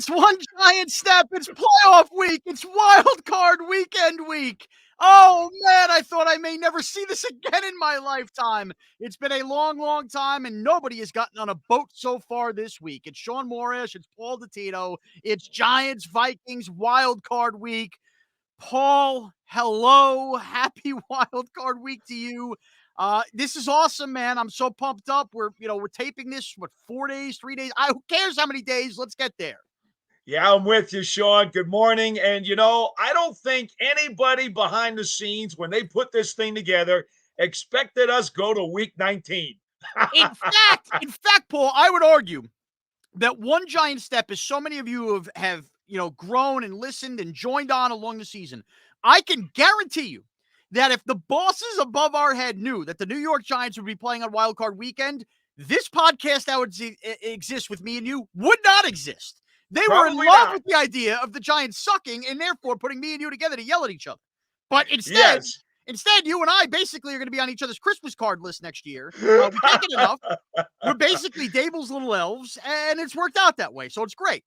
it's one giant step. It's playoff week. It's wild card weekend week. Oh, man, I thought I may never see this again in my lifetime. It's been a long, long time, and nobody has gotten on a boat so far this week. It's Shaun Morash. It's Paul Dottino. It's Giants, Vikings, wild card week. Paul, hello. Happy wild card week to you. This is awesome, man. I'm so pumped up. We're taping this, 4 days, 3 days? Who cares how many days? Let's get there. Yeah, I'm with you, Shaun. Good morning. And, I don't think anybody behind the scenes, when they put this thing together, expected us go to week 19. In fact, Paul, I would argue that one giant step, as so many of you have grown and listened and joined on along the season, I can guarantee you that if the bosses above our head knew that the New York Giants would be playing on Wild Card Weekend, this podcast that would exist with me and you would not exist. They were in love with the idea of the Giants sucking and therefore putting me and you together to yell at each other. But instead, you and I basically are going to be on each other's Christmas card list next year. We can't get enough. We're basically Dable's little elves, and it's worked out that way. So it's great.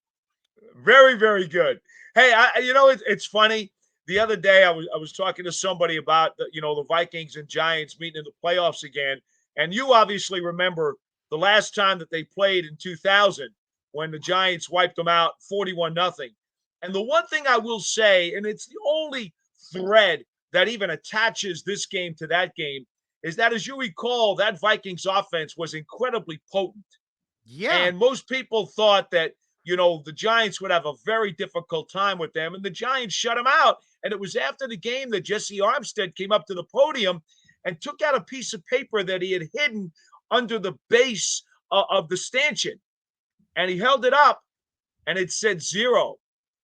Very, very good. Hey, it's funny. The other day, I was talking to somebody about the Vikings and Giants meeting in the playoffs again, and you obviously remember the last time that they played in 2000 when the Giants wiped them out 41-0. And the one thing I will say, and it's the only thread that even attaches this game to that game, is that, as you recall, that Vikings offense was incredibly potent. Yeah. And most people thought that the Giants would have a very difficult time with them, and the Giants shut them out. And it was after the game that Jesse Armstead came up to the podium and took out a piece of paper that he had hidden under the base of the stanchion. And he held it up, and it said 0.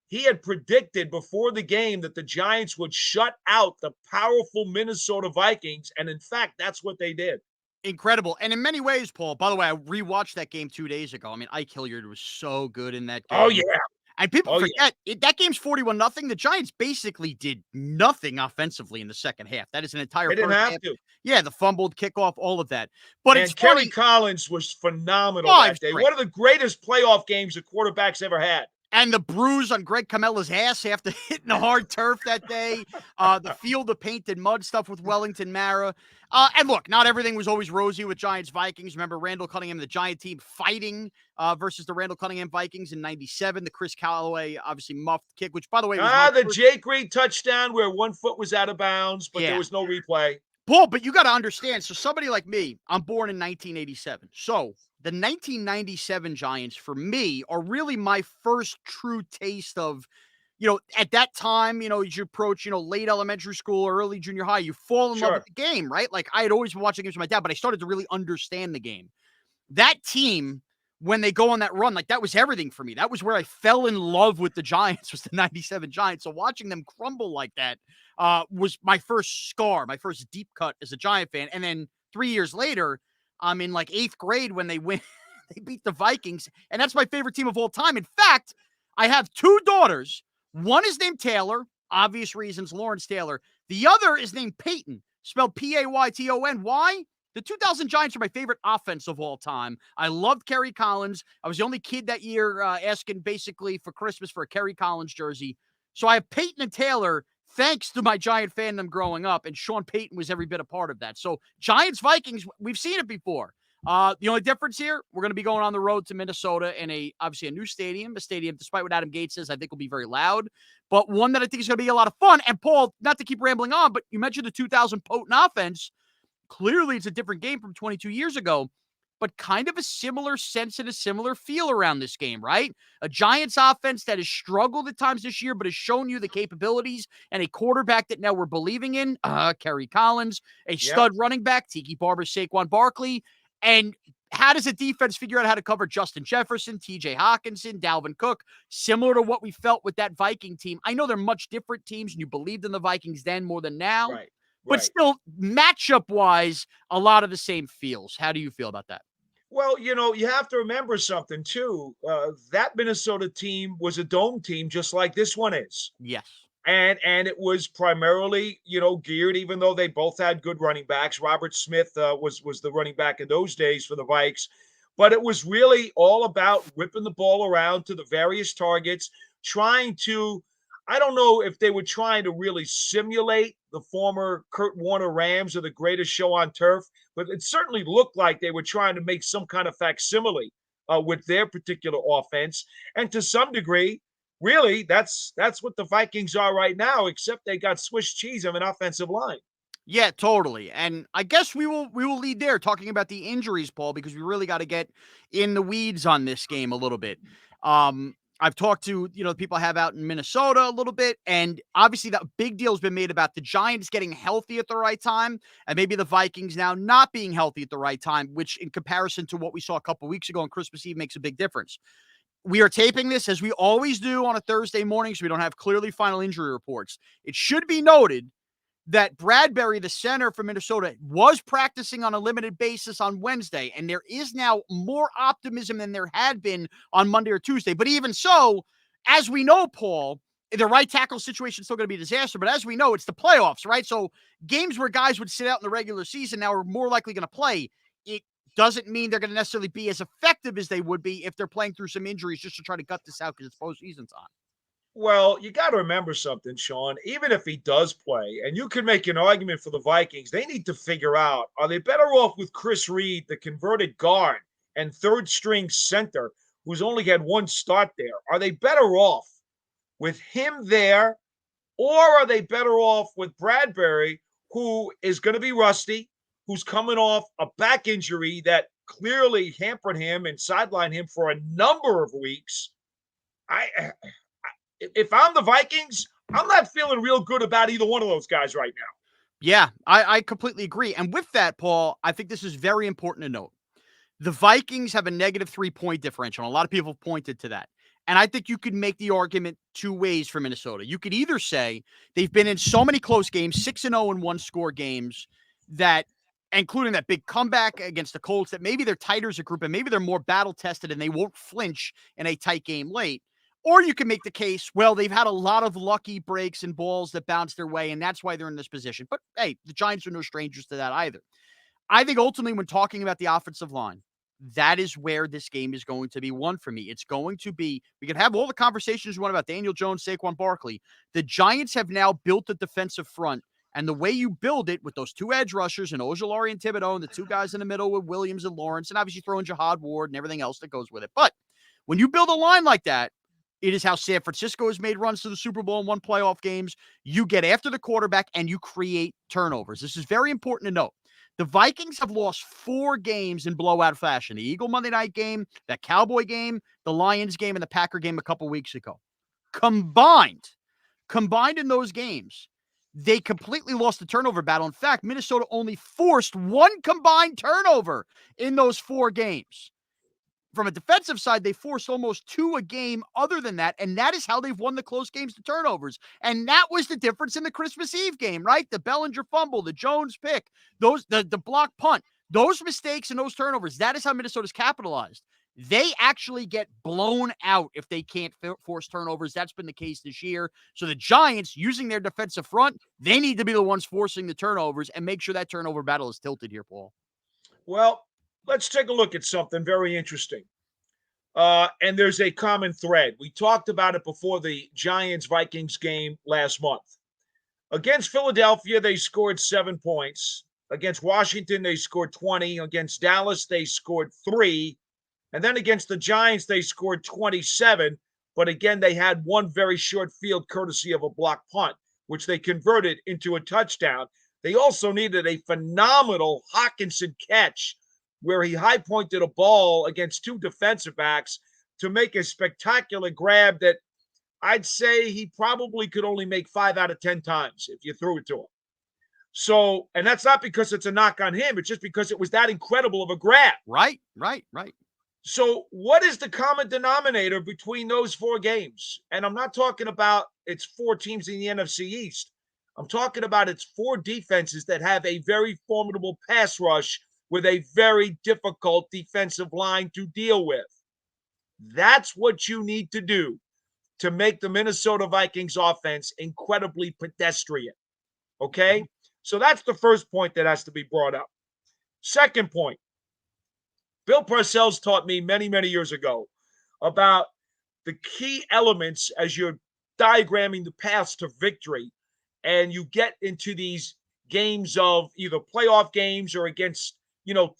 He had predicted before the game that the Giants would shut out the powerful Minnesota Vikings, and in fact, that's what they did. Incredible. And in many ways, Paul, by the way, I rewatched that game 2 days ago. I mean, Ike Hilliard was so good in that game. Oh, yeah. And people forget, that game's 41-0. The Giants basically did nothing offensively in the second half. That is an entire They didn't first have half. to. Yeah, the fumbled kickoff, all of that. But and it's Kerry funny. Collins was phenomenal that day. One of the greatest playoff games the quarterback's ever had. And the bruise on Greg Camella's ass after hitting the hard turf that day. The field of painted mud stuff with Wellington Mara. And look, not everything was always rosy with Giants Vikings. Remember Randall Cunningham, the Giant team fighting versus the Randall Cunningham Vikings in 97. The Chris Callaway, obviously muffed kick, which, by the way, was the Jake Reed touchdown where one foot was out of bounds, but there was no replay. Paul, but you got to understand. So somebody like me, I'm born in 1987. So the 1997 Giants, for me, are really my first true taste of, at that time, as you approach, late elementary school or early junior high, you fall in love with the game, right? Like, I had always been watching games with my dad, but I started to really understand the game. That team, when they go on that run, like, that was everything for me. That was where I fell in love with the Giants, was the 97 Giants. So watching them crumble like that was my first scar, my first deep cut as a Giant fan. And then 3 years later, I'm in like 8th grade when they win. They beat the Vikings, and that's my favorite team of all time. In fact, I have 2 daughters. One is named Taylor, obvious reasons, Lawrence Taylor. The other is named Peyton, spelled Payton. Why? The 2000 Giants are my favorite offense of all time. I loved Kerry Collins. I was the only kid that year asking basically for Christmas for a Kerry Collins jersey. So I have Peyton and Taylor thanks to my Giant fandom growing up, and Sean Payton was every bit a part of that. So Giants, Vikings, we've seen it before. The only difference here, we're going to be going on the road to Minnesota in obviously a new stadium, despite what Adam Gates says, I think will be very loud, but one that I think is going to be a lot of fun. And Paul, not to keep rambling on, but you mentioned the 2000 potent offense. Clearly it's a different game from 22 years ago, but kind of a similar sense and a similar feel around this game, right? A Giants offense that has struggled at times this year, but has shown you the capabilities, and a quarterback that now we're believing in, Kerry Collins, a stud running back, Tiki Barber, Saquon Barkley. And how does a defense figure out how to cover Justin Jefferson, TJ Hawkinson, Dalvin Cook, similar to what we felt with that Viking team? I know they're much different teams, and you believed in the Vikings then more than now. Right. But still, matchup-wise, a lot of the same feels. How do you feel about that? Well, you have to remember something, too. That Minnesota team was a dome team just like this one is. Yes. And it was primarily, geared, even though they both had good running backs. Robert Smith was the running back in those days for the Vikes. but it was really all about whipping the ball around to the various targets, trying to, I don't know if they were trying to really simulate the former Kurt Warner Rams or the greatest show on turf, but it certainly looked like they were trying to make some kind of facsimile with their particular offense. And to some degree, really, that's what the Vikings are right now, except they got Swiss cheese of an offensive line. Yeah, totally. And I guess we will lead there talking about the injuries, Paul, because we really got to get in the weeds on this game a little bit. I've talked to, people I have out in Minnesota a little bit, and obviously that big deal has been made about the Giants getting healthy at the right time, and maybe the Vikings now not being healthy at the right time, which in comparison to what we saw a couple weeks ago on Christmas Eve makes a big difference. We are taping this as we always do on a Thursday morning, so we don't have clearly final injury reports. It should be noted that Bradbury, the center for Minnesota, was practicing on a limited basis on Wednesday, and there is now more optimism than there had been on Monday or Tuesday. But even so, as we know, Paul, the right tackle situation is still going to be a disaster, but as we know, it's the playoffs, right? So games where guys would sit out in the regular season now are more likely going to play. It doesn't mean they're going to necessarily be as effective as they would be if they're playing through some injuries just to try to gut this out because it's postseason time. Well, you got to remember something, Shaun. Even if he does play, and you can make an argument for the Vikings, they need to figure out, are they better off with Chris Reed, the converted guard and third string center, who's only had one start there? Are they better off with him there, or are they better off with Bradbury, who is going to be rusty, who's coming off a back injury that clearly hampered him and sidelined him for a number of weeks? If I'm the Vikings, I'm not feeling real good about either one of those guys right now. Yeah, I completely agree. And with that, Paul, I think this is very important to note. The Vikings have a negative 3-point differential. And a lot of people have pointed to that. And I think you could make the argument two ways for Minnesota. You could either say they've been in so many close games, 6-0 in one-score games, that, including that big comeback against the Colts, that maybe they're tighter as a group and maybe they're more battle-tested and they won't flinch in a tight game late. Or you can make the case, well, they've had a lot of lucky breaks and balls that bounce their way, and that's why they're in this position. But hey, the Giants are no strangers to that either. I think ultimately, when talking about the offensive line, that is where this game is going to be won for me. It's going to be, we can have all the conversations we want about Daniel Jones, Saquon Barkley. The Giants have now built a defensive front, and the way you build it with those two edge rushers and Ojulari and Thibodeau and the two guys in the middle with Williams and Lawrence, and obviously throw in Jihad Ward and everything else that goes with it. But when you build a line like that, it is how San Francisco has made runs to the Super Bowl and won playoff games. You get after the quarterback and you create turnovers. This is very important to note. The Vikings have lost 4 games in blowout fashion. The Eagle Monday night game, that Cowboy game, the Lions game, and the Packer game a couple weeks ago. Combined in those games, they completely lost the turnover battle. In fact, Minnesota only forced 1 combined turnover in those 4 games. From a defensive side, they forced almost 2 a game other than that, and that is how they've won the close games to turnovers. And that was the difference in the Christmas Eve game, right? The Bellinger fumble, the Jones pick, the block punt, those mistakes and those turnovers, that is how Minnesota's capitalized. They actually get blown out if they can't force turnovers. That's been the case this year. So the Giants, using their defensive front, they need to be the ones forcing the turnovers and make sure that turnover battle is tilted here, Paul. Well, let's take a look at something very interesting. And there's a common thread. We talked about it before the Giants Vikings game last month. Against Philadelphia, they scored 7 points. Against Washington, they scored 20. Against Dallas, they scored 3. And then against the Giants, they scored 27. But again, they had one very short field courtesy of a block punt, which they converted into a touchdown. They also needed a phenomenal Hawkinson catch where he high pointed a ball against 2 defensive backs to make a spectacular grab that I'd say he probably could only make 5 out of 10 times if you threw it to him. So, and that's not because it's a knock on him. It's just because it was that incredible of a grab. Right. So, what is the common denominator between those 4 games? And I'm not talking about it's 4 teams in the NFC East. I'm talking about it's 4 defenses that have a very formidable pass rush with a very difficult defensive line to deal with. That's what you need to do to make the Minnesota Vikings offense incredibly pedestrian. Okay? So that's the first point that has to be brought up. Second point, Bill Parcells taught me many, many years ago about the key elements as you're diagramming the paths to victory, and you get into these games of either playoff games or against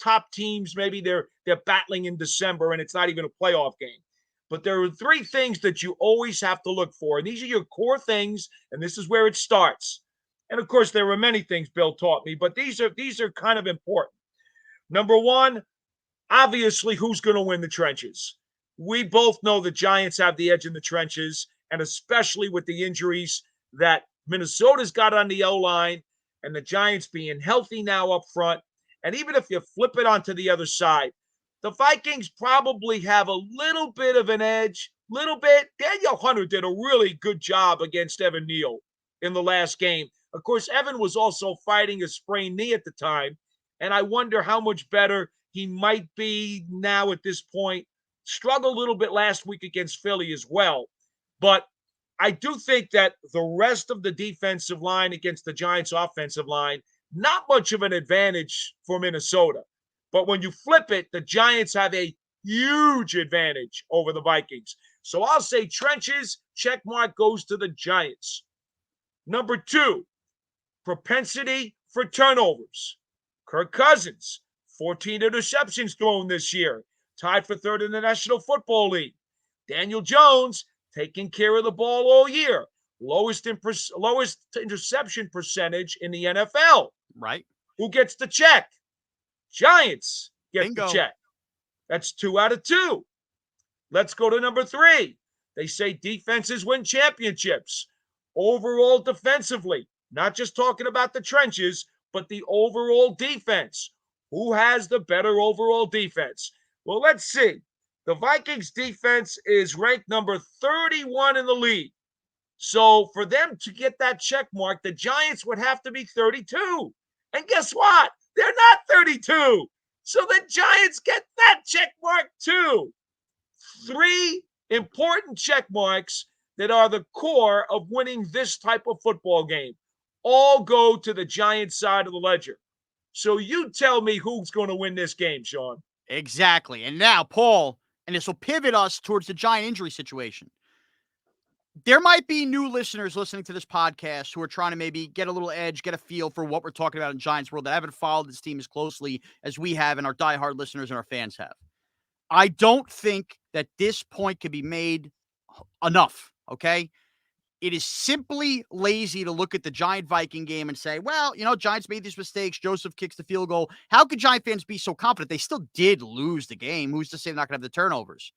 top teams. Maybe they're battling in December and it's not even a playoff game. But there are three things that you always have to look for, and these are your core things, and this is where it starts. And of course, there were many things Bill taught me, but these are kind of important. Number one, obviously, who's going to win the trenches? We both know the Giants have the edge in the trenches, and especially with the injuries that Minnesota's got on the O-line and the Giants being healthy now up front. And even if you flip it onto the other side, the Vikings probably have a little bit of an edge, little bit. Daniel Hunter did a really good job against Evan Neal in the last game. Of course, Evan was also fighting a sprained knee at the time, and I wonder how much better he might be now at this point. Struggled a little bit last week against Philly as well. But I do think that the rest of the defensive line against the Giants' offensive line, not much of an advantage for Minnesota. But when you flip it, the Giants have a huge advantage over the Vikings. So I'll say trenches, check mark goes to the Giants. Number two, propensity for turnovers. Kirk Cousins, 14 interceptions thrown this year, tied for third in the National Football League. Daniel Jones, taking care of the ball all year, lowest interception percentage in the NFL. Right. Who gets the check? Giants get Bingo. the check. That's 2 out of 2. Let's go to number 3. They say defenses win championships. Overall defensively, not just talking about the trenches, but the overall defense. Who has the better overall defense? Well, let's see. The Vikings defense is ranked number 31 in the league. So for them to get that check mark, the Giants would have to be 32. And guess what? They're not 32. So the Giants get that check mark too. 3 important check marks that are the core of winning this type of football game all go to the Giants side of the ledger. So you tell me who's going to win this game, Shaun. Exactly. And now, Paul, and this will pivot us towards the Giant injury situation. There might be new listeners listening to this podcast who are trying to maybe get a little edge, get a feel for what we're talking about in Giants world that haven't followed this team as closely as we have and our diehard listeners and our fans have. I don't think that this point can be made enough, okay? It is simply lazy to look at the Giant Viking game and say, well, Giants made these mistakes. Joseph kicks the field goal. How could Giant fans be so confident? They still did lose the game. Who's to say they're not going to have the turnovers?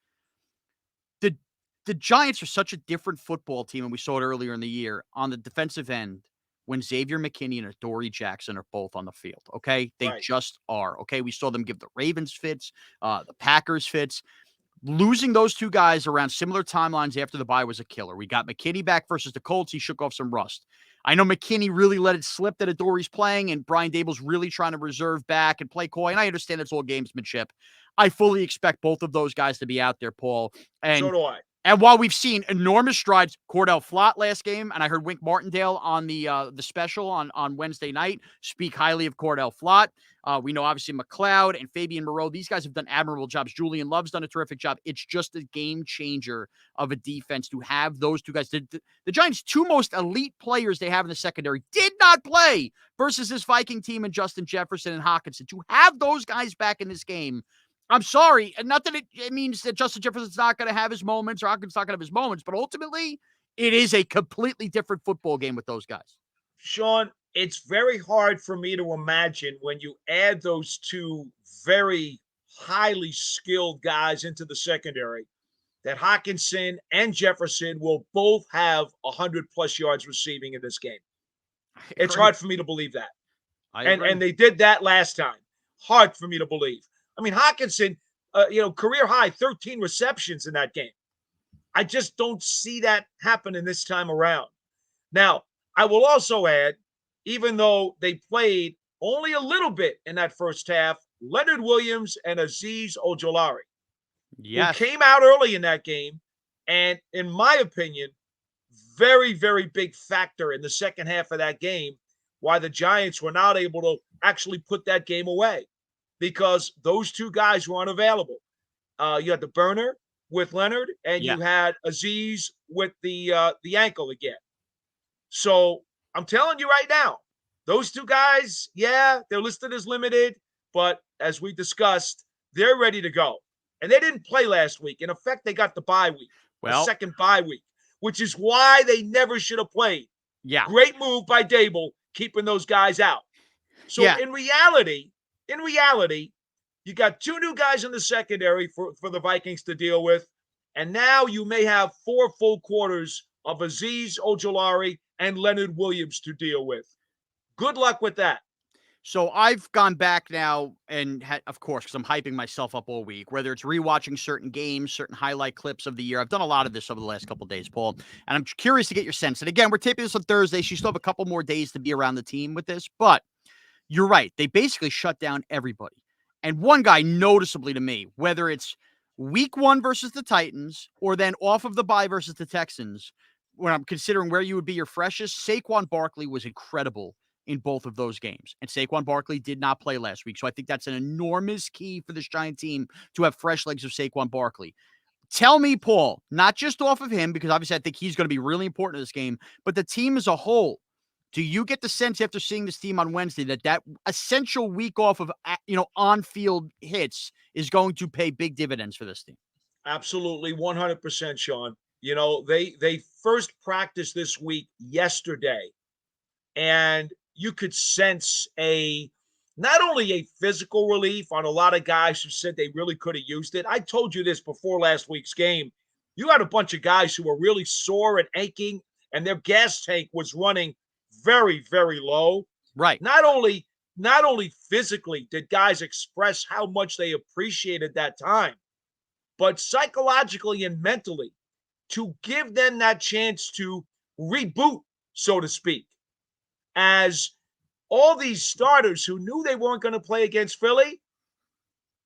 The Giants are such a different football team, and we saw it earlier in the year on the defensive end when Xavier McKinney and Adoree Jackson are both on the field, okay? They just are, okay? We saw them give the Ravens fits, the Packers fits. Losing those two guys around similar timelines after the bye was a killer. We got McKinney back versus the Colts. He shook off some rust. I know McKinney really let it slip that Adoree's playing, and Brian Dable's really trying to reserve back and play coy, and I understand it's all gamesmanship. I fully expect both of those guys to be out there, Paul. And so do I. And while we've seen enormous strides, Cordell Flott last game, and I heard Wink Martindale on the special on Wednesday night speak highly of Cordell Flott. We know obviously McLeod and Fabian Moreau. These guys have done admirable jobs. Julian Love's done a terrific job. It's just a game changer of a defense to have those two guys. The Giants' 2 most elite players they have in the secondary did not play versus this Viking team and Justin Jefferson and Hockenson. To have those guys back in this game, I'm sorry, and not that it means that Justin Jefferson's not going to have his moments or Hopkins not going to have his moments, but ultimately, it is a completely different football game with those guys. Shaun, it's very hard for me to imagine when you add those 2 very highly skilled guys into the secondary that Hockenson and Jefferson will both have 100-plus yards receiving in this game. It's hard for me to believe that. And they did that last time. Hard for me to believe. I mean, Hockenson, career high, 13 receptions in that game. I just don't see that happening this time around. Now, I will also add, even though they played only a little bit in that first half, Leonard Williams and Azeez Ojulari, who came out early in that game, and in my opinion, very, very big factor in the second half of that game, why the Giants were not able to actually put that game away. because those two guys were unavailable. You had the burner with Leonard, and Yeah. you had Azeez with the ankle again. So I'm telling you right now, those two guys, yeah, they're listed as limited, but as we discussed, they're ready to go. And they didn't play last week. In effect, they got the bye week, a Well, second bye week, which is why they never should have played. yeah. Great move by Dable, keeping those guys out. So Yeah. in reality, you got two new guys in the secondary for the Vikings to deal with. And now you may have 4 full quarters of Azeez, Ojulari, and Leonard Williams to deal with. Good luck with that. So I've gone back now and of course, because I'm hyping myself up all week, whether it's rewatching certain games, certain highlight clips of the year. I've done a lot of this over the last couple of days, Paul, and I'm curious to get your sense. And again, we're taping this on Thursday. So you still have a couple more days to be around the team with this, but you're right. They basically shut down everybody. And one guy noticeably to me, whether it's week 1 versus the Titans or then off of the bye versus the Texans, when I'm considering where you would be your freshest, Saquon Barkley was incredible in both of those games. And Saquon Barkley did not play last week. So I think that's an enormous key for this Giant team to have fresh legs of Saquon Barkley. Tell me, Paul, not just off of him, because obviously I think he's going to be really important in this game, but the team as a whole. Do you get the sense after seeing this team on Wednesday that essential week off of, on-field hits is going to pay big dividends for this team? Absolutely, 100%, Shaun. They first practiced this week yesterday, and you could sense not only a physical relief on a lot of guys who said they really could have used it. I told you this before last week's game. You had a bunch of guys who were really sore and aching, and their gas tank was running very, very low. Right. Not only physically did guys express how much they appreciated that time, but psychologically and mentally to give them that chance to reboot, so to speak, as all these starters who knew they weren't going to play against Philly,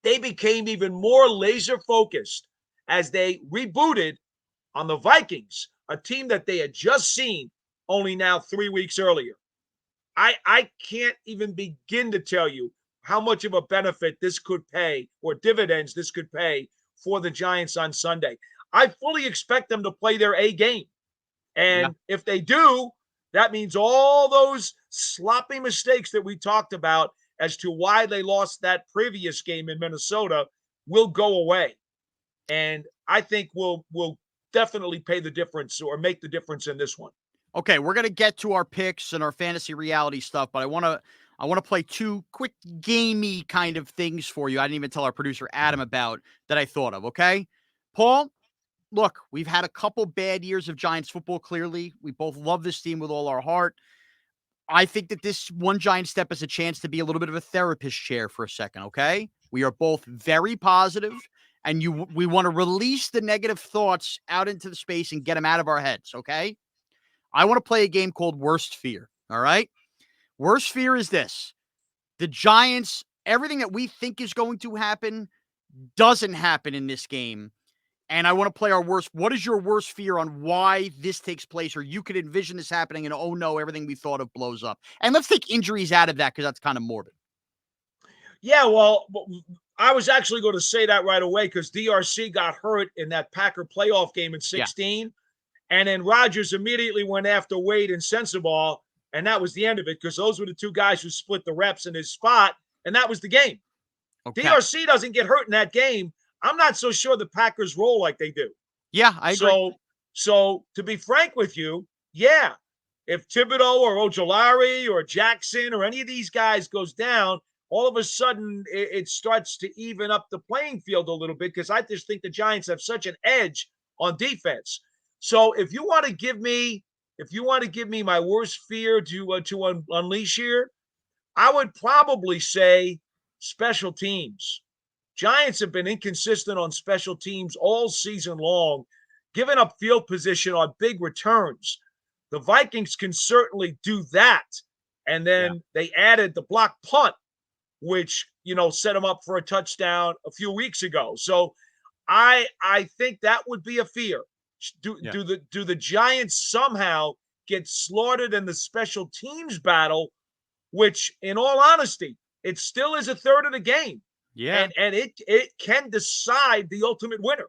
they became even more laser focused as they rebooted on the Vikings, a team that they had just seen only now 3 weeks earlier. I can't even begin to tell you how much of a benefit this could pay or dividends this could pay for the Giants on Sunday. I fully expect them to play their A game. And if they do, that means all those sloppy mistakes that we talked about as to why they lost that previous game in Minnesota will go away. And I think we'll definitely pay the difference or make the difference in this one. Okay, we're gonna get to our picks and our fantasy reality stuff, but I wanna play 2 quick gamey kind of things for you. I didn't even tell our producer Adam about that I thought of. Okay, Paul. Look, we've had a couple bad years of Giants football. Clearly, we both love this team with all our heart. I think that this one Giant step is a chance to be a little bit of a therapist chair for a second. Okay, we are both very positive, and we want to release the negative thoughts out into the space and get them out of our heads. Okay. I want to play a game called Worst Fear. All right. Worst fear is this: the Giants, everything that we think is going to happen doesn't happen in this game. And I want to play our worst. What is your worst fear on why this takes place, or you could envision this happening and, oh no, everything we thought of blows up? And let's take injuries out of that because that's kind of morbid. Yeah, well, I was actually going to say that right away because DRC got hurt in that Packer playoff game in 16. And then Rodgers immediately went after Wade and Sensabaugh, and that was the end of it because those were the two guys who split the reps in his spot, and that was the game. Okay. DRC doesn't get hurt in that game. I'm not so sure the Packers roll like they do. Yeah, I agree. So to be frank with you, yeah, if Thibodeau or Ojulari or Jackson or any of these guys goes down, all of a sudden it starts to even up the playing field a little bit because I just think the Giants have such an edge on defense. So if you want to give me my worst fear to unleash here, I would probably say special teams. Giants have been inconsistent on special teams all season long, giving up field position on big returns. The Vikings can certainly do that. And then they added the block punt, which, set them up for a touchdown a few weeks ago. So I think that would be a fear. Do the Giants somehow get slaughtered in the special teams battle, which, in all honesty, it still is a third of the game. Yeah. And it can decide the ultimate winner.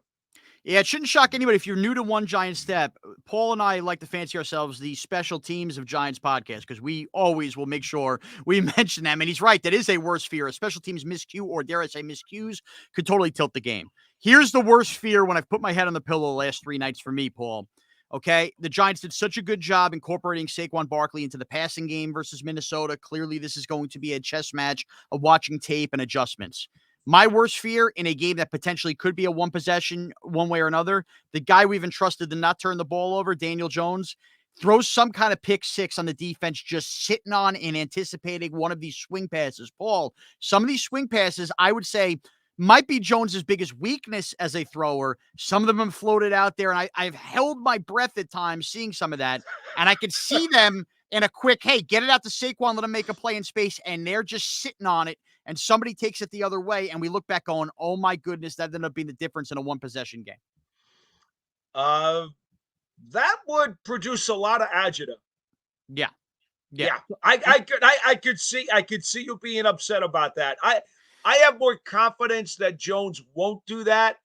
Yeah, it shouldn't shock anybody if you're new to One Giant Step. Paul and I like to fancy ourselves the special teams of Giants podcast because we always will make sure we mention them. And he's right. That is a worse fear. A special teams miscue, or dare I say miscues, could totally tilt the game. Here's the worst fear when I've put my head on the pillow the last 3 nights for me, Paul. Okay, the Giants did such a good job incorporating Saquon Barkley into the passing game versus Minnesota. Clearly, this is going to be a chess match of watching tape and adjustments. My worst fear in a game that potentially could be a one possession one way or another, the guy we've entrusted to not turn the ball over, Daniel Jones, throws some kind of pick six on the defense, just sitting on and anticipating one of these swing passes. Paul, some of these swing passes, I would say, might be Jones's biggest weakness as a thrower. Some of them have floated out there, and I've held my breath at times seeing some of that, and I could see them in a quick, hey, get it out to Saquon, let him make a play in space, and they're just sitting on it, and somebody takes it the other way, and we look back going, oh my goodness, that ended up being the difference in a one possession game. Uh, that would produce a lot of agita. Yeah. Yeah. I could see you being upset about that. I have more confidence that Jones won't do that,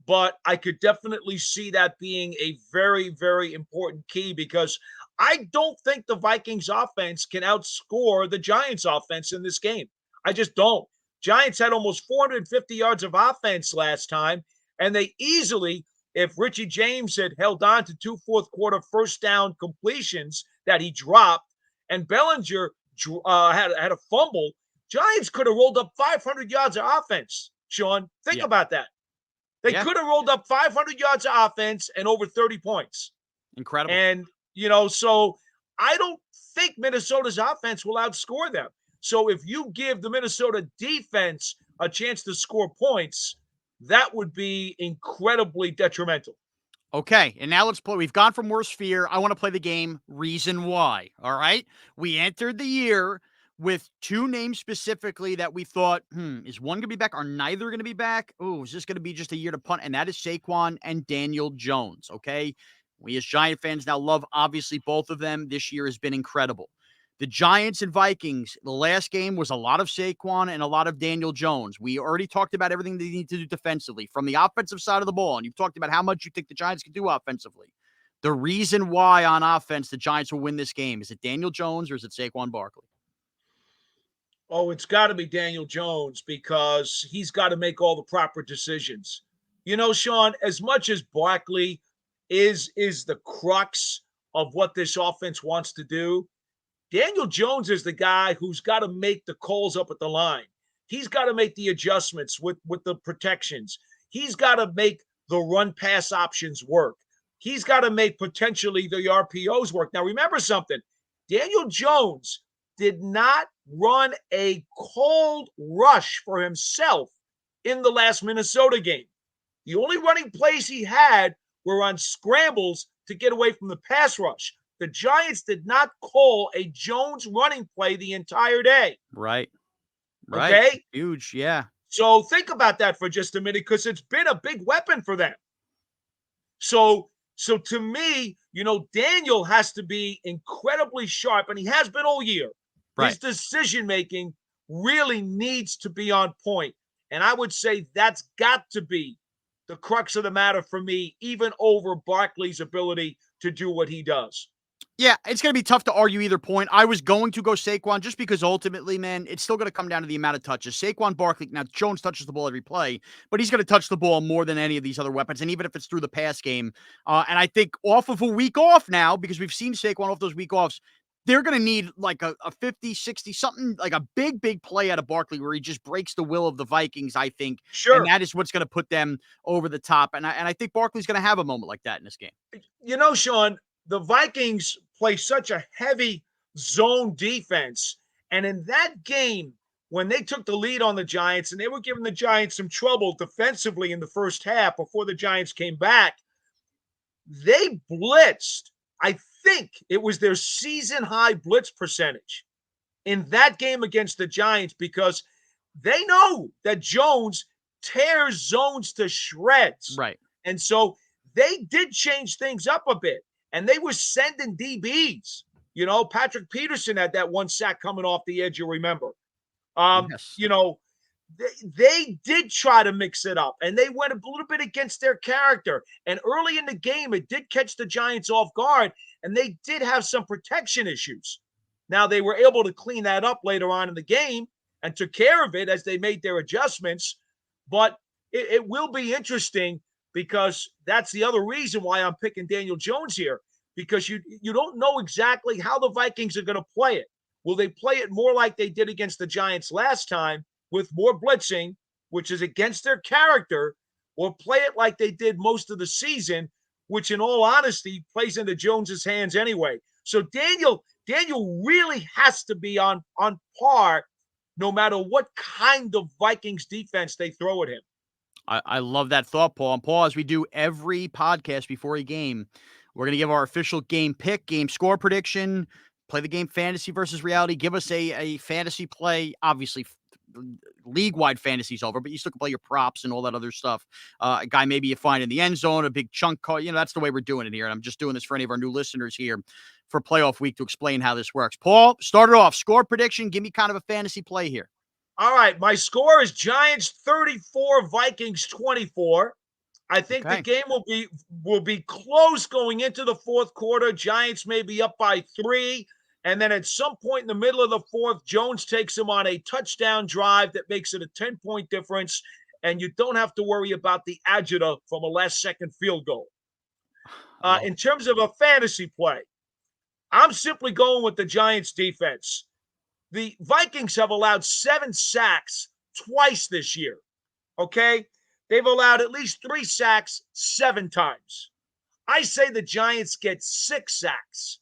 but I could definitely see that being a very, very important key because I don't think the Vikings offense can outscore the Giants offense in this game. I just don't. Giants had almost 450 yards of offense last time, and they easily, if Richie James had held on to 2 fourth quarter first down completions that he dropped, and Bellinger had a fumble, Giants could have rolled up 500 yards of offense. Shaun, think about that. They could have rolled up 500 yards of offense and over 30 points. Incredible. And, so I don't think Minnesota's offense will outscore them. So if you give the Minnesota defense a chance to score points, that would be incredibly detrimental. Okay, and now let's play. We've gone from worst fear. I want to play the game Reason Why. All right. We entered the year with 2 names specifically that we thought, is one going to be back? Are neither going to be back? Oh, is this going to be just a year to punt? And that is Saquon and Daniel Jones. Okay. We as Giant fans now love, obviously, both of them. This year has been incredible. The Giants and Vikings, the last game was a lot of Saquon and a lot of Daniel Jones. We already talked about everything they need to do defensively from the offensive side of the ball, and you've talked about how much you think the Giants can do offensively. The reason why on offense the Giants will win this game, is it Daniel Jones or is it Saquon Barkley? Oh, it's got to be Daniel Jones because he's got to make all the proper decisions. Shaun, as much as Barkley is the crux of what this offense wants to do, Daniel Jones is the guy who's got to make the calls up at the line. He's got to make the adjustments with the protections. He's got to make the run-pass options work. He's got to make potentially the RPOs work. Now, remember something. Daniel Jones did not run a cold rush for himself in the last Minnesota game. The only running plays he had were on scrambles to get away from the pass rush. The Giants did not call a Jones running play the entire day. Right. Okay? Huge, yeah. So think about that for just a minute because it's been a big weapon for them. So to me, Daniel has to be incredibly sharp, and he has been all year. Right. His decision-making really needs to be on point. And I would say that's got to be the crux of the matter for me, even over Barkley's ability to do what he does. Yeah, it's going to be tough to argue either point. I was going to go Saquon just because ultimately, man, it's still going to come down to the amount of touches. Saquon Barkley, now Jones touches the ball every play, but he's going to touch the ball more than any of these other weapons, and even if it's through the pass game. And I think off of a week off now, because we've seen Saquon off those week offs, they're going to need like a 50, 60, something like a big play out of Barkley where he just breaks the will of the Vikings, I think. Sure. And that is what's going to put them over the top. And I think Barkley's going to have a moment like that in this game. Shaun, the Vikings play such a heavy zone defense. And in that game, when they took the lead on the Giants and they were giving the Giants some trouble defensively in the first half before the Giants came back, they blitzed. I think it was their season high blitz percentage in that game against the Giants because they know that Jones tears zones to shreds. Right. And so they did change things up a bit. And they were sending DBs. Patrick Peterson had that one sack coming off the edge, you remember. Yes. You know, they did try to mix it up and they went a little bit against their character. And early in the game, it did catch the Giants off guard and they did have some protection issues. Now, they were able to clean that up later on in the game and took care of it as they made their adjustments. But it will be interesting because that's the other reason why I'm picking Daniel Jones here, because you don't know exactly how the Vikings are going to play it. Will they play it more like they did against the Giants last time with more blitzing, which is against their character, or play it like they did most of the season, which in all honesty plays into Jones's hands anyway. So Daniel really has to be on par no matter what kind of Vikings defense they throw at him. I love that thought, Paul. And Paul, as we do every podcast before a game, we're going to give our official game pick, game score prediction, play the game fantasy versus reality. Give us a fantasy play. Obviously, league-wide fantasy's over, but you still can play your props and all that other stuff. A guy maybe you find in the end zone, a big chunk call. That's the way we're doing it here. And I'm just doing this for any of our new listeners here for playoff week to explain how this works. Paul, start it off. Score prediction. Give me kind of a fantasy play here. All right, my score is Giants 34, Vikings 24. I think the game will be close going into the fourth quarter. Giants may be up by 3, and then at some point in the middle of the fourth, Jones takes them on a touchdown drive that makes it a 10-point difference, and you don't have to worry about the agita from a last-second field goal. In terms of a fantasy play, I'm simply going with the Giants defense. The Vikings have allowed 7 sacks twice this year, okay? They've allowed at least 3 sacks 7 times. I say the Giants get 6 sacks.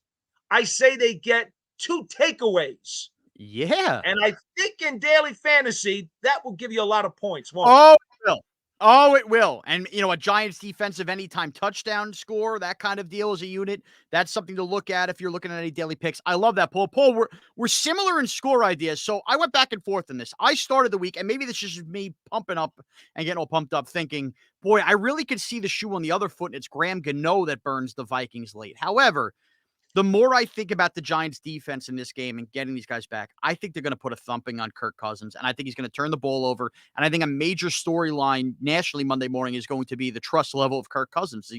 I say they get 2 takeaways. Yeah. And I think in daily fantasy, that will give you a lot of points, won't it? It will. Oh, it will. And, a Giants defensive anytime touchdown score, that kind of deal as a unit, that's something to look at if you're looking at any daily picks. I love that, Paul. Paul, we're similar in score ideas. So I went back and forth in this. I started the week, and maybe this is just me pumping up and getting all pumped up thinking, boy, I really could see the shoe on the other foot, and it's Graham Gano that burns the Vikings late. However, the more I think about the Giants defense in this game and getting these guys back, I think they're going to put a thumping on Kirk Cousins, and I think he's going to turn the ball over. And I think a major storyline nationally Monday morning is going to be the trust level of Kirk Cousins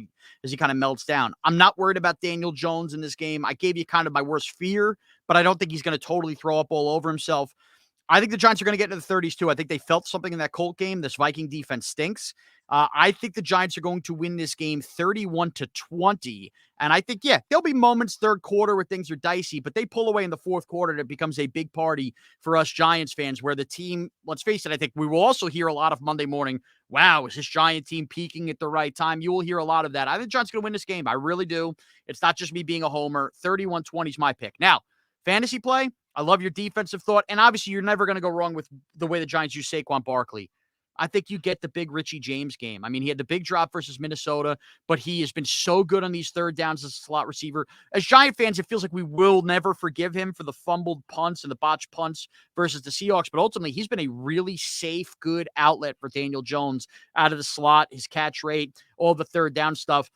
as he kind of melts down. I'm not worried about Daniel Jones in this game. I gave you kind of my worst fear, but I don't think he's going to totally throw up all over himself. I think the Giants are going to get into the 30s too. I think they felt something in that Colt game. This Viking defense stinks. I think the Giants are going to win this game 31-20. And I think, there'll be moments third quarter where things are dicey, but they pull away in the fourth quarter and it becomes a big party for us Giants fans where the team, let's face it, I think we will also hear a lot of Monday morning, wow, is this Giant team peaking at the right time? You will hear a lot of that. I think the Giants are going to win this game. I really do. It's not just me being a homer. 31-20 is my pick. Now, fantasy play, I love your defensive thought. And obviously, you're never going to go wrong with the way the Giants use Saquon Barkley. I think you get the big Richie James game. I mean, he had the big drop versus Minnesota, but he has been so good on these third downs as a slot receiver. As Giant fans, it feels like we will never forgive him for the fumbled punts and the botched punts versus the Seahawks. But ultimately, he's been a really safe, good outlet for Daniel Jones out of the slot, his catch rate, all the third down stuff.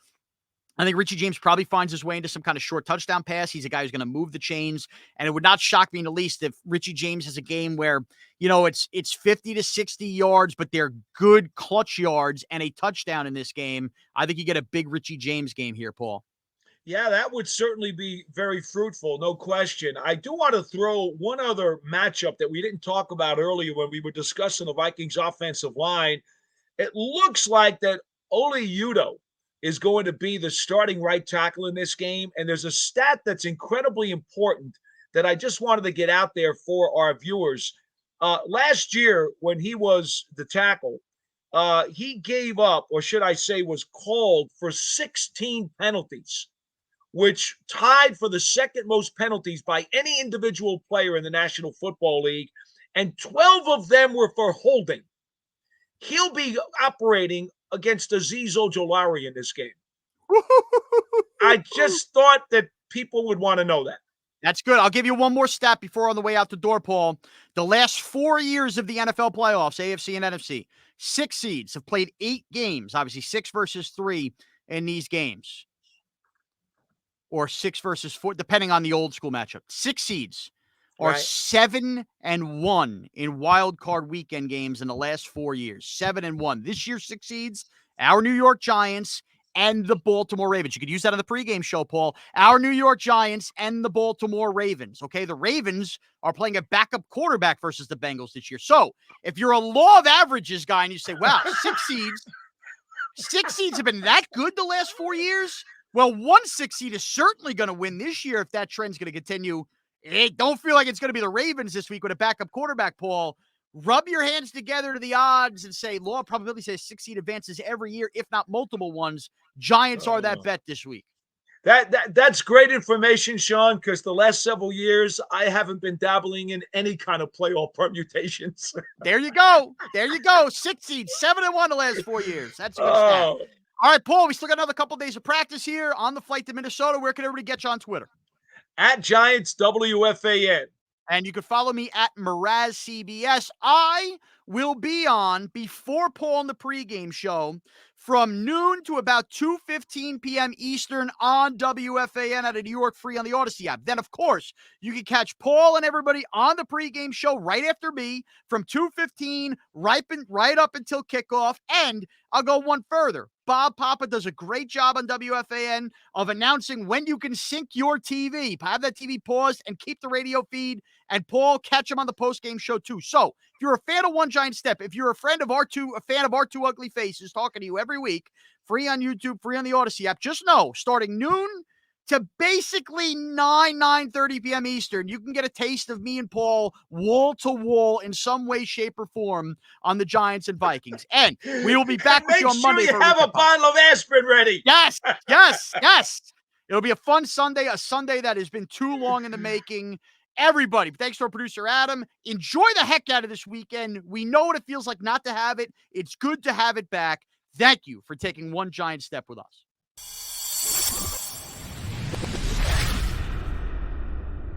I think Richie James probably finds his way into some kind of short touchdown pass. He's a guy who's going to move the chains. And it would not shock me in the least if Richie James has a game where, it's 50 to 60 yards, but they're good clutch yards and a touchdown in this game. I think you get a big Richie James game here, Paul. Yeah, that would certainly be very fruitful, no question. I do want to throw one other matchup that we didn't talk about earlier when we were discussing the Vikings offensive line. It looks like that Oli Udoh is going to be the starting right tackle in this game. And there's a stat that's incredibly important that I just wanted to get out there for our viewers. Last year, when he was the tackle, he gave up, or should I say was called for 16 penalties, which tied for the second most penalties by any individual player in the National Football League. And 12 of them were for holding. He'll be operating against Azeez Ojulari in this game. I just thought that people would want to know that. That's good. I'll give you one more stat before on the way out the door, Paul. The last 4 years of the NFL playoffs, AFC and NFC, 6 seeds have played 8 games, obviously 6 versus 3 in these games. Or 6 versus 4, depending on the old school matchup. 6 seeds are Right. 7-1 in wild card weekend games in the last 4 years. 7-1. This year succeeds our New York Giants and the Baltimore Ravens. You could use that on the pregame show, Paul. Our New York Giants and the Baltimore Ravens. Okay, the Ravens are playing a backup quarterback versus the Bengals this year. So if you're a law of averages guy and you say, wow, six seeds have been that good the last 4 years, well, 1 6 seed is certainly going to win this year if that trend's going to continue. It don't feel like it's going to be the Ravens this week with a backup quarterback, Paul. Rub your hands together to the odds and say, law of probability says 6 seed advances every year, if not multiple ones. Giants are that bet this week. That's great information, Shaun, because the last several years I haven't been dabbling in any kind of playoff permutations. There you go. 6 seeds, 7-1 the last 4 years. That's a good stat. Oh, All right, Paul, we still got another couple days of practice here on the flight to Minnesota. Where can everybody get you on Twitter? at Giants WFAN. And you can follow me at Morash CBS. I will be on before Paul in the pregame show from noon to about 2:15 p.m. Eastern on WFAN at a New York Free on the Odyssey app. Then, of course, you can catch Paul and everybody on the pregame show right after me from 2:15 right up until kickoff. And I'll go one further. Bob Papa does a great job on WFAN of announcing when you can sync your TV. Have that TV paused and keep the radio feed. And Paul, catch him on the post-game show too. So if you're a fan of One Giant Step, if you're a fan of our two ugly faces talking to you every week, free on YouTube, free on the Odyssey app, just know, starting noon to basically 9:30 p.m. Eastern, you can get a taste of me and Paul wall to wall in some way, shape, or form on the Giants and Vikings. And we will be back with you on Monday. Make sure you have a bottle of aspirin ready. Yes. It'll be a fun Sunday, a Sunday that has been too long in the making. Everybody, thanks to our producer, Adam. Enjoy the heck out of this weekend. We know what it feels like not to have it. It's good to have it back. Thank you for taking One Giant Step with us.